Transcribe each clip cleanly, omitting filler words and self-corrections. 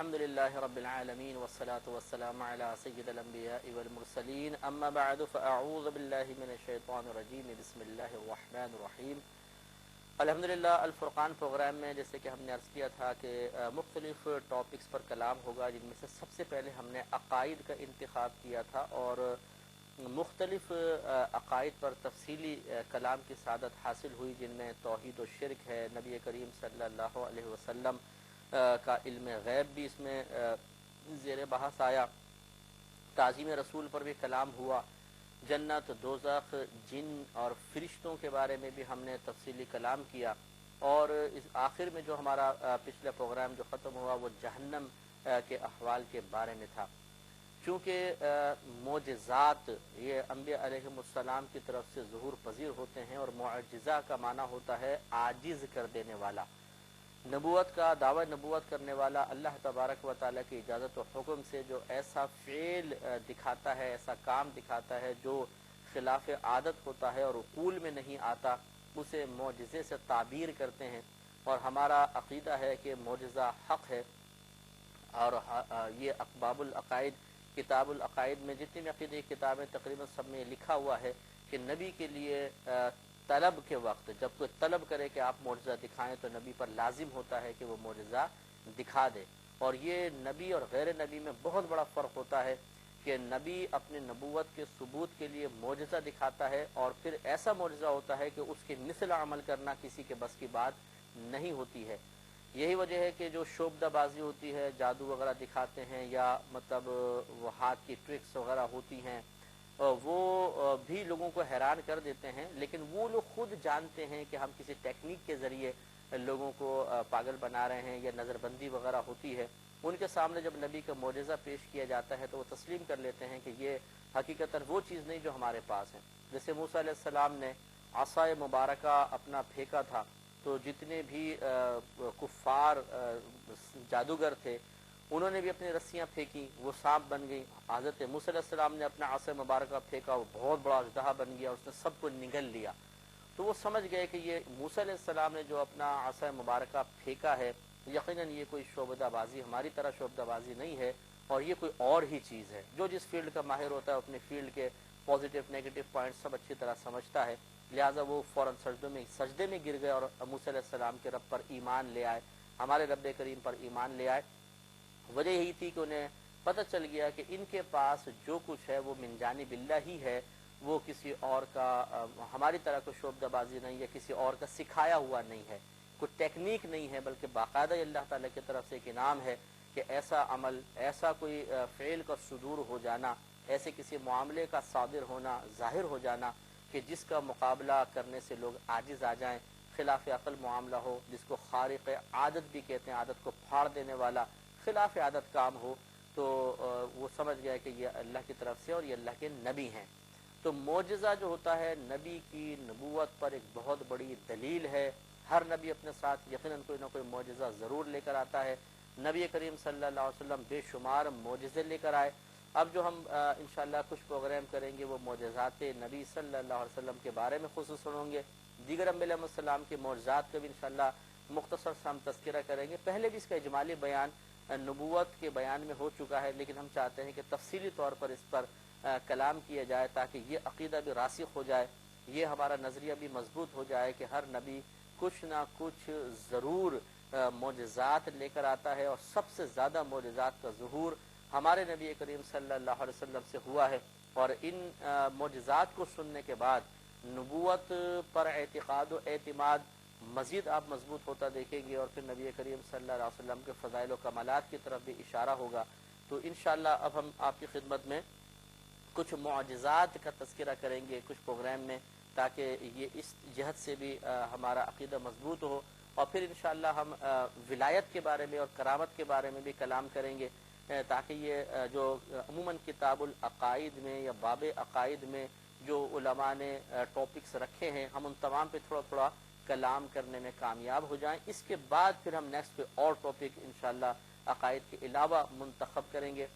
الحمدللہ رب العالمین والصلاة والسلام علی سید الانبیاء والمرسلین اما بعد فاعوذ باللہ من الشیطان الرجیم بسم اللہ الرحمن الرحیم۔ الحمدللہ الفرقان پروگرام میں جیسے کہ ہم نے عرض کیا تھا کہ مختلف ٹاپکس پر کلام ہوگا، جن میں سے سب سے پہلے ہم نے عقائد کا انتخاب کیا تھا اور مختلف عقائد پر تفصیلی کلام کی سعادت حاصل ہوئی، جن میں توحید و شرک ہے، نبی کریم صلی اللہ علیہ وسلم کا علم غیب بھی اس میں زیر بحث آیا، تعظیم رسول پر بھی کلام ہوا، جنت، دوزخ، جن اور فرشتوں کے بارے میں بھی ہم نے تفصیلی کلام کیا، اور اس آخر میں جو ہمارا پچھلا پروگرام جو ختم ہوا وہ جہنم کے احوال کے بارے میں تھا۔ چونکہ معجزات یہ انبیاء علیہم السلام کی طرف سے ظہور پذیر ہوتے ہیں، اور معجزہ کا معنی ہوتا ہے عاجز کر دینے والا۔ نبوت کا دعوی نبوت کرنے والا اللہ تبارک و تعالیٰ کی اجازت و حکم سے جو ایسا فعل دکھاتا ہے، ایسا کام دکھاتا ہے جو خلاف عادت ہوتا ہے اور عقول میں نہیں آتا، اسے معجزے سے تعبیر کرتے ہیں، اور ہمارا عقیدہ ہے کہ معجزہ حق ہے۔ اور یہ باب العقائد، کتاب العقائد میں جتنی بھی عقیدے کی کتابیں تقریباً سب میں لکھا ہوا ہے کہ نبی کے لیے طلب کے وقت جب کوئی طلب کرے کہ آپ معجزہ دکھائیں تو نبی پر لازم ہوتا ہے کہ وہ معجزہ دکھا دے۔ اور یہ نبی اور غیر نبی میں بہت بڑا فرق ہوتا ہے کہ نبی اپنے نبوت کے ثبوت کے لیے معجزہ دکھاتا ہے، اور پھر ایسا معجزہ ہوتا ہے کہ اس کے مثل عمل کرنا کسی کے بس کی بات نہیں ہوتی ہے۔ یہی وجہ ہے کہ جو شعبدہ بازی ہوتی ہے، جادو وغیرہ دکھاتے ہیں، یا مطلب وہ ہاتھ کی ٹرکس وغیرہ ہوتی ہیں، وہ بھی لوگوں کو حیران کر دیتے ہیں، لیکن وہ لوگ خود جانتے ہیں کہ ہم کسی ٹیکنیک کے ذریعے لوگوں کو پاگل بنا رہے ہیں، یا نظر بندی وغیرہ ہوتی ہے۔ ان کے سامنے جب نبی کا معجزہ پیش کیا جاتا ہے تو وہ تسلیم کر لیتے ہیں کہ یہ حقیقتاً وہ چیز نہیں جو ہمارے پاس ہے۔ جیسے موسیٰ علیہ السلام نے عصائے مبارکہ اپنا پھینکا تھا، تو جتنے بھی کفار جادوگر تھے انہوں نے بھی اپنی رسیاں پھینکی، وہ سانپ بن گئی۔ حضرت موسیٰ علیہ السلام نے اپنا عصا مبارکہ پھینکا، وہ بہت بڑا اژدہا بن گیا، اس نے سب کو نگل لیا۔ تو وہ سمجھ گئے کہ یہ موسیٰ علیہ السلام نے جو اپنا عصا مبارکہ پھینکا ہے، یقیناً یہ کوئی شعبدہ بازی ہماری طرح شعبدہ بازی نہیں ہے، اور یہ کوئی اور ہی چیز ہے۔ جو جس فیلڈ کا ماہر ہوتا ہے اپنے فیلڈ کے پازیٹیو نیگیٹو پوائنٹ سب اچھی طرح سمجھتا ہے، لہٰذا وہ فوراً سجدے میں گر گئے اور موسیٰ علیہ السلام کے رب پر ایمان لے آئے، ہمارے رب کریم پر ایمان لے آئے۔ وجہ یہی تھی کہ انہیں پتہ چل گیا کہ ان کے پاس جو کچھ ہے وہ من جانب اللہ ہی ہے، وہ کسی اور کا ہماری طرح کوئی شعبدہ بازی نہیں ہے، کسی اور کا سکھایا ہوا نہیں ہے، کوئی ٹیکنیک نہیں ہے، بلکہ باقاعدہ اللہ تعالیٰ کی طرف سے ایک انعام ہے کہ ایسا عمل، ایسا کوئی فعل کا صدور ہو جانا، ایسے کسی معاملے کا صادر ہونا، ظاہر ہو جانا کہ جس کا مقابلہ کرنے سے لوگ عاجز آ جائیں، خلاف عقل معاملہ ہو، جس کو خارق عادت بھی کہتے ہیں، عادت کو پھاڑ دینے والا خلاف عادت کام ہو، تو وہ سمجھ گیا کہ یہ اللہ کی طرف سے اور یہ اللہ کے نبی ہیں۔ تو معجزہ جو ہوتا ہے نبی کی نبوت پر ایک بہت بڑی دلیل ہے۔ ہر نبی اپنے ساتھ یقیناً کوئی نہ کوئی معجزہ ضرور لے کر آتا ہے۔ نبی کریم صلی اللہ علیہ وسلم بے شمار معجزے لے کر آئے۔ اب جو ہم انشاءاللہ کچھ پروگرام کریں گے وہ معجزات نبی صلی اللہ علیہ وسلم کے بارے میں خصوصاً ہوں گے، دیگر انبیاء علیہ السلام کے معجزات کا بھی انشاءاللہ مختصر سا ہم تذکرہ کریں گے۔ پہلے بھی اس کا اجمالی بیان نبوت کے بیان میں ہو چکا ہے، لیکن ہم چاہتے ہیں کہ تفصیلی طور پر اس پر کلام کیا جائے تاکہ یہ عقیدہ بھی راسخ ہو جائے، یہ ہمارا نظریہ بھی مضبوط ہو جائے کہ ہر نبی کچھ نہ کچھ ضرور معجزات لے کر آتا ہے، اور سب سے زیادہ معجزات کا ظہور ہمارے نبی کریم صلی اللہ علیہ وسلم سے ہوا ہے۔ اور ان معجزات کو سننے کے بعد نبوت پر اعتقاد و اعتماد مزید آپ مضبوط ہوتا دیکھیں گے، اور پھر نبی کریم صلی اللہ علیہ وسلم کے فضائل و کمالات کی طرف بھی اشارہ ہوگا۔ تو انشاءاللہ اب ہم آپ کی خدمت میں کچھ معجزات کا تذکرہ کریں گے کچھ پروگرام میں، تاکہ یہ اس جہت سے بھی ہمارا عقیدہ مضبوط ہو، اور پھر انشاءاللہ ہم ولایت کے بارے میں اور کرامت کے بارے میں بھی کلام کریں گے، تاکہ یہ جو عموماً کتاب العقائد میں یا باب عقائد میں جو علماء نے ٹاپکس رکھے ہیں ہم ان تمام پہ تھوڑا تھوڑا کلام کرنے میں کامیاب ہو جائیں۔ اس کے بعد پھر ہم نیکسٹ پہ اور ٹاپک انشاءاللہ عقائد کے علاوہ منتخب کریں گے۔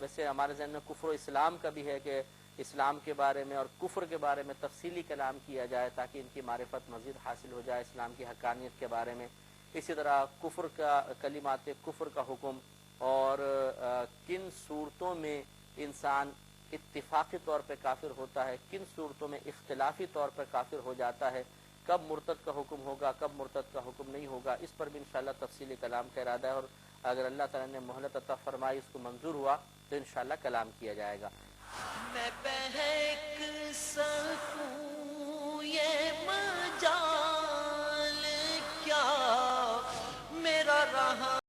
ویسے ہمارے ذہن میں کفر و اسلام کا بھی ہے کہ اسلام کے بارے میں اور کفر کے بارے میں تفصیلی کلام کیا جائے تاکہ ان کی معرفت مزید حاصل ہو جائے، اسلام کی حقانیت کے بارے میں، اسی طرح کفر کا کلمات کفر کا حکم، اور کن صورتوں میں انسان اتفاقی طور پہ کافر ہوتا ہے، کن صورتوں میں اختلافی طور پر کافر ہو جاتا ہے، کب مرتد کا حکم ہوگا، کب مرتد کا حکم نہیں ہوگا، اس پر بھی انشاءاللہ تفصیلی کلام کا ارادہ ہے، اور اگر اللہ تعالیٰ نے مہلت عطا فرمائی، اس کو منظور ہوا تو انشاءاللہ کلام کیا جائے گا۔ میں بہک سکوں یہ